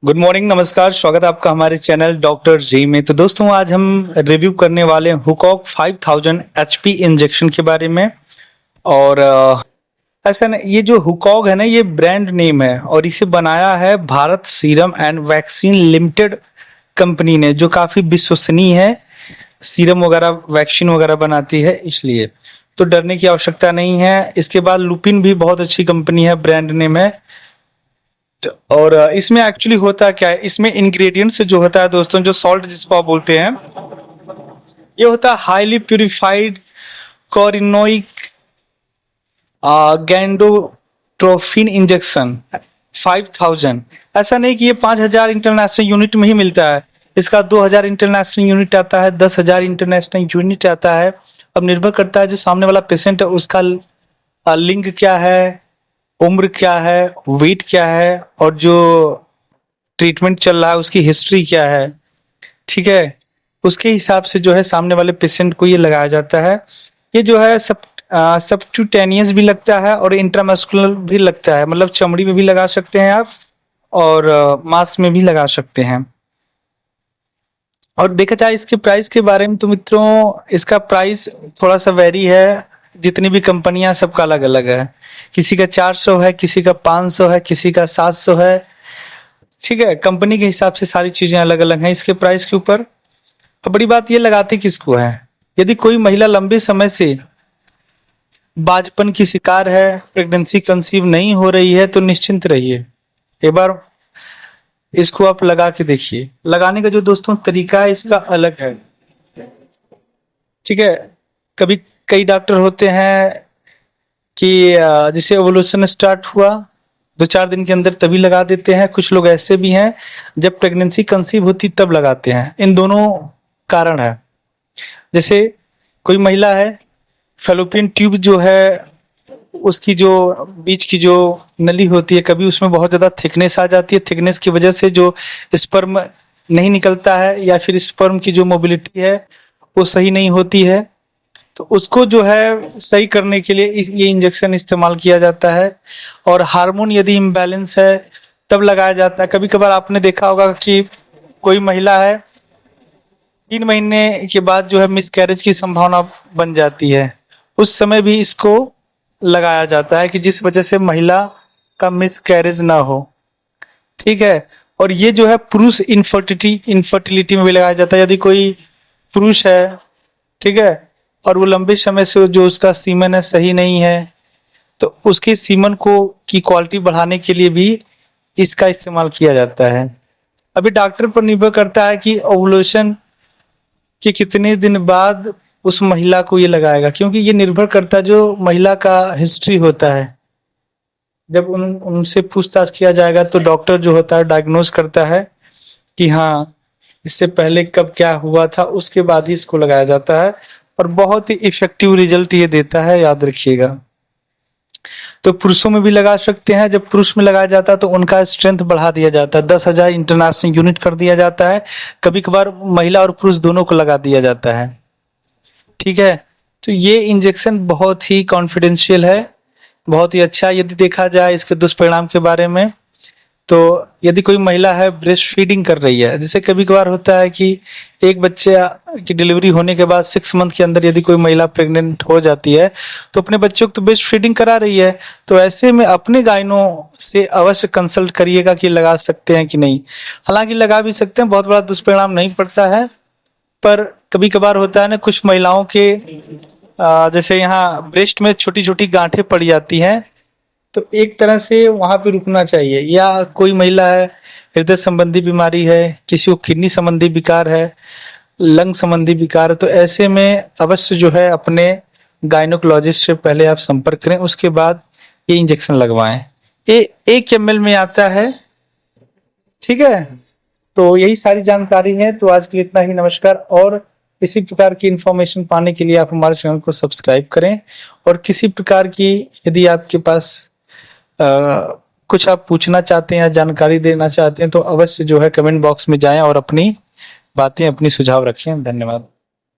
Good morning, नमस्कार। स्वागत है आपका हमारे चैनल डॉक्टर जी में। तो दोस्तों, आज हम रिव्यू करने वाले हैं हुकॉक 5000 एचपी इंजेक्शन के बारे में। और ऐसा ना, ये जो हुकॉक है ना, ये ब्रांड नेम है और इसे बनाया है Bharat serum and vaccine limited company ने, जो काफी विश्वसनीय है। सीरम वगैरह वैक्सीन वगैरह बनाती है, इसलिए तो डरने की आवश्यकता नहीं है। इसके बाद लुपिन भी बहुत अच्छी कंपनी है, ब्रांड नेम है। और इसमें एक्चुअली होता क्या है, इसमें इंग्रेडिएंट्स जो होता है दोस्तों, जो सॉल्ट जिसको आप बोलते हैं, ये होता है हाईली प्यूरिफाइड कोरिनोइक गैंडोट्रोफिन इंजेक्शन 5000। ऐसा नहीं कि ये 5000 इंटरनेशनल यूनिट में ही मिलता है, इसका 2000 इंटरनेशनल यूनिट आता है, 10,000 इंटरनेशनल यूनिट आता है। अब निर्भर करता है जो सामने वाला पेशेंट है उसका लिंग क्या है, उम्र क्या है, वेट क्या है, और जो ट्रीटमेंट चल रहा है उसकी हिस्ट्री क्या है। ठीक है, उसके हिसाब से जो है सामने वाले पेशेंट को ये लगाया जाता है। ये जो है सबक्यूटेनियस भी लगता है और इंट्रामस्कुलर भी लगता है, मतलब चमड़ी में भी लगा सकते हैं आप और मांस में भी लगा सकते हैं। और देखा जाए इसके प्राइस के बारे में तो मित्रों, इसका प्राइस थोड़ा सा वेरी है। जितनी भी कंपनियां, सबका अलग अलग है। किसी का 400 है, किसी का 500 है, किसी का 700 है। ठीक है, कंपनी के हिसाब से सारी चीजें अलग अलग हैं इसके प्राइस के ऊपर। अब बड़ी बात ये लगाती किसको है, यदि कोई महिला लंबे समय से बाजपन की शिकार है, प्रेगनेंसी कंसीव नहीं हो रही है, तो निश्चिंत रहिए, एक बार इसको आप लगा के देखिए। लगाने का जो दोस्तों तरीका है इसका अलग है। ठीक है, कभी कई डॉक्टर होते हैं कि जिसे ओवुलेशन स्टार्ट हुआ 2-4 दिन के अंदर तभी लगा देते हैं। कुछ लोग ऐसे भी हैं जब प्रेगनेंसी कंसीव होती तब लगाते हैं। इन दोनों कारण है। जैसे कोई महिला है, फैलोपियन ट्यूब जो है, उसकी जो बीच की जो नली होती है, कभी उसमें बहुत ज्यादा थिकनेस आ जाती है। थिकनेस की वजह से जो स्पर्म नहीं निकलता है, या फिर स्पर्म की जो मोबिलिटी है वो सही नहीं होती है, तो उसको जो है सही करने के लिए ये इंजेक्शन इस्तेमाल किया जाता है। और हार्मोन यदि इम्बैलेंस है तब लगाया जाता है। कभी कभार आपने देखा होगा कि कोई महिला है, 3 महीने के बाद जो है मिसकैरेज की संभावना बन जाती है, उस समय भी इसको लगाया जाता है कि जिस वजह से महिला का मिसकैरेज ना हो। ठीक है, और ये जो है पुरुष इनफर्टिलिटी में भी लगाया जाता है। यदि कोई पुरुष है, ठीक है, और वो लंबे समय से जो उसका सीमन है सही नहीं है, तो उसके सीमन को की क्वालिटी बढ़ाने के लिए भी इसका इस्तेमाल किया जाता है। अभी डॉक्टर पर निर्भर करता है कि ओवुलेशन के कितने दिन बाद उस महिला को ये लगाएगा, क्योंकि ये निर्भर करता है जो महिला का हिस्ट्री होता है। जब उनसे पूछताछ किया जाएगा तो डॉक्टर जो होता है डायग्नोज करता है कि हाँ, इससे पहले कब क्या हुआ था, उसके बाद ही इसको लगाया जाता है। और बहुत ही इफेक्टिव रिजल्ट ये देता है, याद रखिएगा। तो पुरुषों में भी लगा सकते हैं। जब पुरुष में लगाया जाता है तो उनका स्ट्रेंथ बढ़ा दिया जाता है, 10,000 इंटरनेशनल यूनिट कर दिया जाता है। कभी कभार महिला और पुरुष दोनों को लगा दिया जाता है। ठीक है, तो ये इंजेक्शन बहुत ही कॉन्फिडेंशियल है, बहुत ही अच्छा। यदि देखा जाए इसके दुष्परिणाम के बारे में, तो यदि कोई महिला है ब्रेस्ट फीडिंग कर रही है, जैसे कभी कभार होता है कि एक बच्चे की डिलीवरी होने के बाद 6 मंथ के अंदर यदि कोई महिला प्रेग्नेंट हो जाती है, तो अपने बच्चों को तो ब्रेस्ट फीडिंग करा रही है, तो ऐसे में अपने गायनों से अवश्य कंसल्ट करिएगा कि लगा सकते हैं कि नहीं। हालांकि लगा भी सकते हैं, बहुत बड़ा दुष्परिणाम नहीं पड़ता है। पर कभी कभार होता है ना, कुछ महिलाओं के जैसे यहाँ ब्रेस्ट में छोटी छोटी गांठें पड़ जाती हैं, तो एक तरह से वहां पे रुकना चाहिए। या कोई महिला है, हृदय संबंधी बीमारी है, किसी को किडनी संबंधी विकार है, लंग संबंधी विकार है, तो ऐसे में अवश्य जो है अपने गायनोकोलॉजिस्ट से पहले आप संपर्क करें, उसके बाद ये इंजेक्शन लगवाएं। ये 1 ml में आता है। ठीक है, तो यही सारी जानकारी है। तो आज के लिए इतना ही, नमस्कार। और इसी प्रकार की इंफॉर्मेशन पाने के लिए आप हमारे चैनल को सब्सक्राइब करें। और किसी प्रकार की यदि आपके पास कुछ आप पूछना चाहते हैं या जानकारी देना चाहते हैं, तो अवश्य जो है कमेंट बॉक्स में जाएं और अपनी बातें, अपनी सुझाव रखें। धन्यवाद।